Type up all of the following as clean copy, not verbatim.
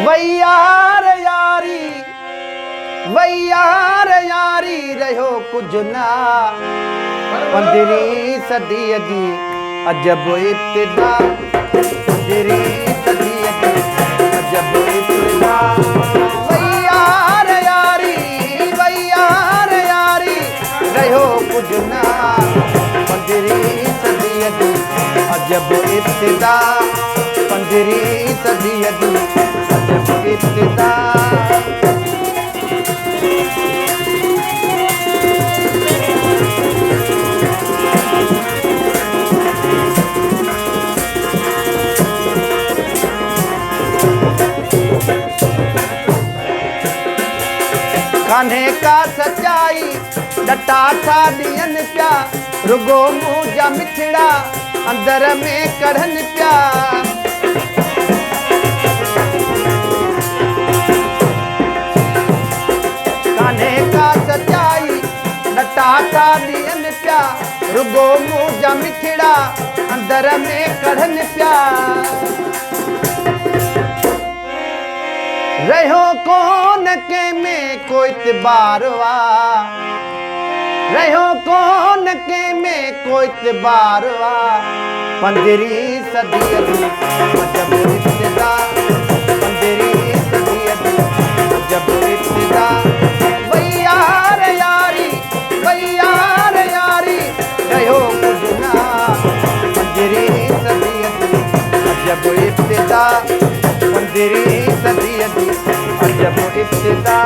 वैयार यारी वैयार यारी रहो कुछ ना 15वीं सदी दी अजब इब्तिदा 15वीं सदी दी अजब इब्तिदा वैयार यारी रहो कुछ ना 15वीं सदी दी अजब इब्तिदा 15वीं सदी दी अजब इब्तिदा कान्हे का सच्चाई डटा था दियन प्या रुगो मुंजा मिठड़ा अंदर में कढ़न प्या कान्हे का सच्चाई डटा था दियन प्या रुगो मुंजा मिठड़ा अंदर में कढ़न प्या रहो कौन के में कोई तिबारवा रहो कौन के में कोई तिबारवा 15वीं सदी दी अजब इब्तिदा 15वीं सदी दी अजब इब्तिदा वैयार यारी रहो कुछ ना 15वीं सदी दी अजब इब्तिदा 15वीं सदी दी अजब इब्तिदा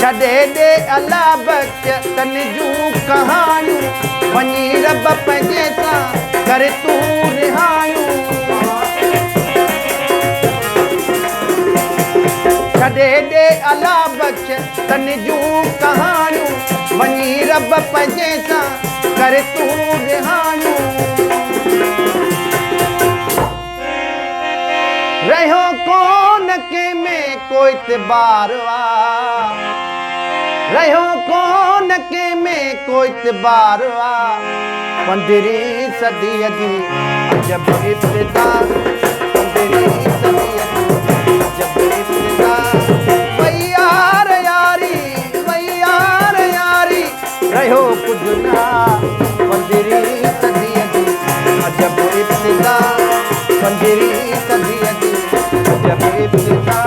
छॾे दे अला बख्श तन जूं कहाणियूं वञी रब पंहिंजे सां करे तूं रिहायूं छॾे दे अला बख्श तन जूं कहाणियूं वञी रब पंहिंजे सां करे तूं रिहायूं रहो कौन के में कोई तिबारवा रहो कौन के में कोई तिबारवा 15वीं सदी दी अजब इब्तिदा 15वीं सदी दी अजब इब्तिदा वैयार यारी रहो कुछ ना 15वीं सदी दी अजब इब्तिदा 15वीं सदी दी अजब इब्तिदा